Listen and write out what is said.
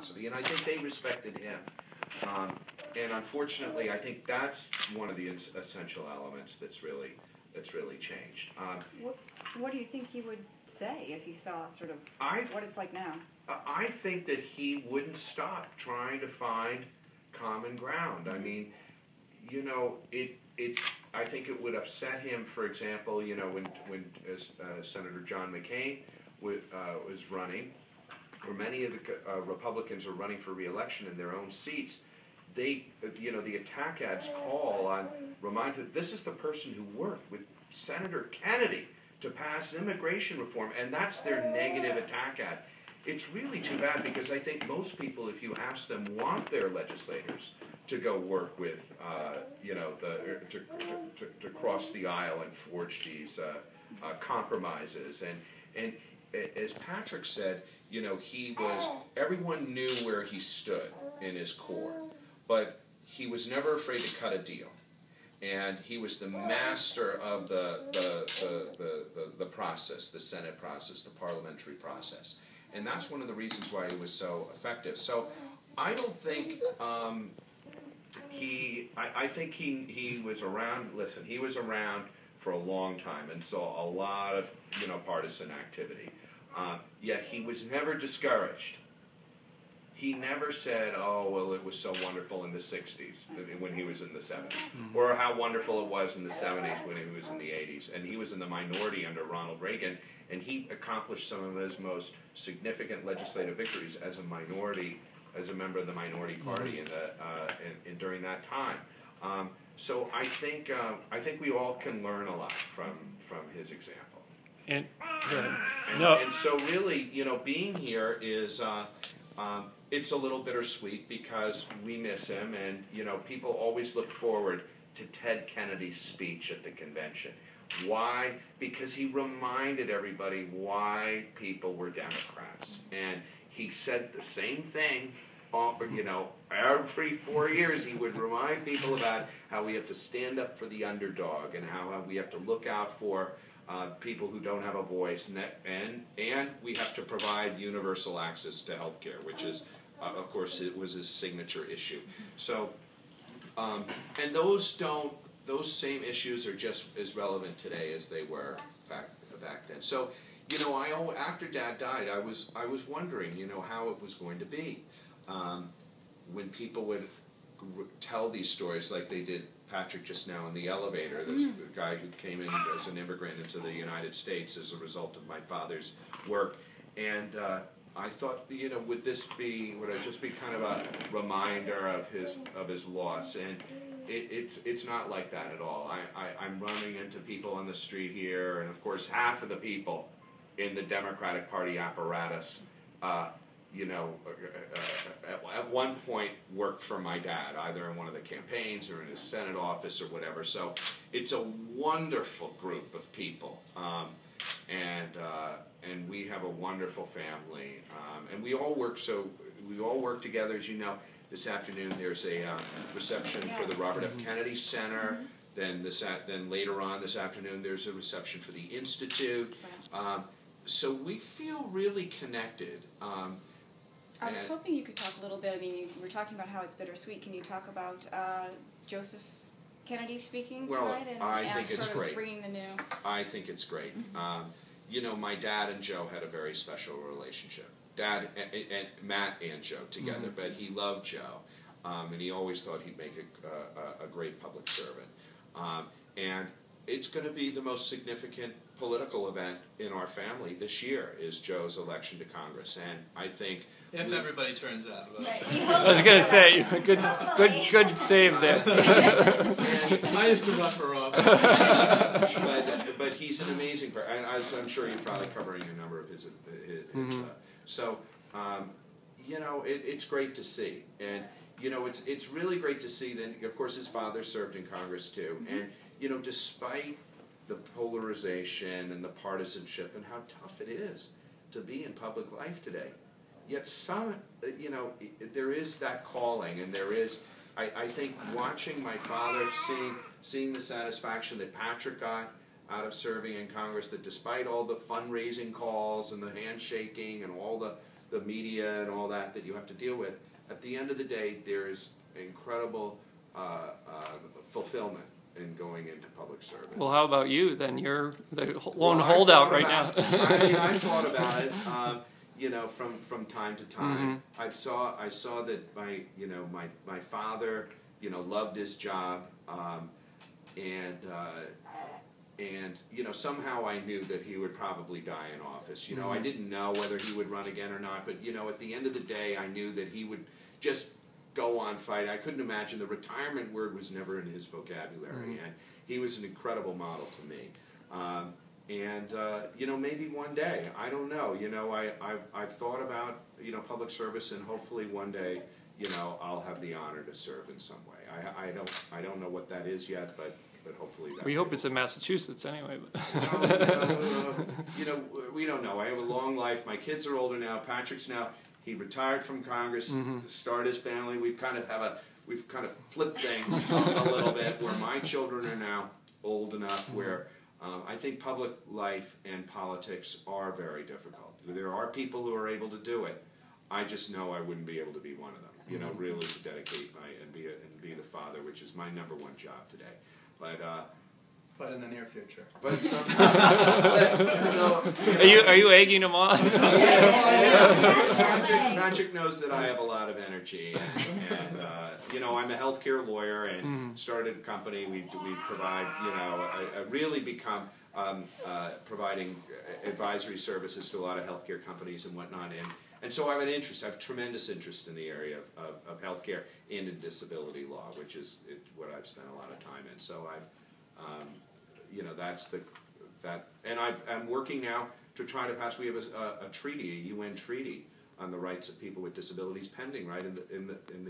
philosophy, and I think they respected him. And unfortunately, I think that's one of the essential elements that's really changed. What do you think he would say if he saw sort of what it's like now? I think that he wouldn't stop trying to find common ground. I mean, you know, I think it would upset him, for example, you know, when Senator John McCain was running, or many of the Republicans are running for re-election in their own seats. They, you know, the attack ads call on reminded this is the person who worked with Senator Kennedy to pass immigration reform, and that's their negative attack ad. It's really too bad because I think most people, if you ask them, want their legislators to go work with, you know, to cross the aisle and forge these compromises. And as Patrick said, you know, everyone knew where he stood in his core, but he was never afraid to cut a deal. And he was the master of the process, the Senate process, the parliamentary process. And that's one of the reasons why he was so effective. So I don't think I think he was around, listen, he was around for a long time and saw a lot of, you know, partisan activity. Yet he was never discouraged. He never said, oh, well, it was so wonderful in the 60s when he was in the 70s, or how wonderful it was in the 70s when he was in the 80s. And he was in the minority under Ronald Reagan, and he accomplished some of his most significant legislative victories as a minority, as a member of the minority party during that time. So I think we all can learn a lot from his example. And so really, you know, being here is it's a little bittersweet because we miss him, and you know, people always look forward to Ted Kennedy's speech at the convention. Why? Because he reminded everybody why people were Democrats, and he said the same thing. You know, every 4 years he would remind people about how we have to stand up for the underdog and how we have to look out for people who don't have a voice, and we have to provide universal access to health care, which is, of course, it was his signature issue. So, and those same issues are just as relevant today as they were back then. So, you know, after Dad died, I was wondering, you know, how it was going to be when people would tell these stories like they did Patrick just now in the elevator, this guy who came in as an immigrant into the United States as a result of my father's work. And I thought, you know, would it just be kind of a reminder of his loss? And it's not like that at all. I'm running into people on the street here, and of course half of the people in the Democratic Party apparatus you know, at one point worked for my dad, either in one of the campaigns or in his Senate office or whatever. So it's a wonderful group of people, and we have a wonderful family, and we all work together. As you know, this afternoon there's a reception for the Robert F. Kennedy Center. Then later on this afternoon there's a reception for the Institute. So we feel really connected. I was hoping you could talk a little bit. I mean, you were talking about how it's bittersweet. Can you talk about Joseph Kennedy speaking tonight and sort of bringing the new? I think it's great. You know, my dad and Joe had a very special relationship. Dad and Matt and Joe together, but he loved Joe, and he always thought he'd make a great public servant. And it's going to be the most significant political event in our family this year is Joe's election to Congress, and I think if everybody turns out. I was going to say, good save there. I used to rough her off. but he's an amazing person, and as I'm sure you're probably covering a number of his so you know, it's great to see, and you know, it's really great to see that. Of course, his father served in Congress too, and you know, despite the polarization and the partisanship and how tough it is to be in public life today, yet you know, there is that calling, and there is, I think, watching my father, seeing the satisfaction that Patrick got out of serving in Congress, that despite all the fundraising calls and the handshaking and all the the media and all that you have to deal with. At the end of the day, there is incredible fulfillment in going into public service. Well, how about you then? You're the lone holdout right now. I thought about it, from time to time. Mm-hmm. I saw that my father, loved his job, and somehow I knew that he would probably die in office. I didn't know whether he would run again or not, but at the end of the day, I knew that he would just go on fight. I couldn't imagine, the retirement word was never in his vocabulary, and he was an incredible model to me. Maybe one day, I don't know. I've thought about public service, and hopefully one day, I'll have the honor to serve in some way. I don't know what that is yet, but hopefully that. We hope it's in Massachusetts anyway. We don't know. I have a long life. My kids are older now. Patrick's now. He retired from Congress, started his family. We've kind of flipped things a little bit, where my children are now old enough where I think public life and politics are very difficult. There are people who are able to do it. I just know I wouldn't be able to be one of them. Really to dedicate and be the father, which is my number one job today. But in the near future. But Are you egging him on? Patrick knows that I have a lot of energy, and I'm a healthcare lawyer and started a company. We provide, I really become providing advisory services to a lot of healthcare companies and whatnot, and so I have an interest. I have tremendous interest in the area of healthcare and in disability law, which is what I've spent a lot of time in. So I'm working now to try to pass. We have a treaty, a UN treaty on the rights of people with disabilities pending, right in the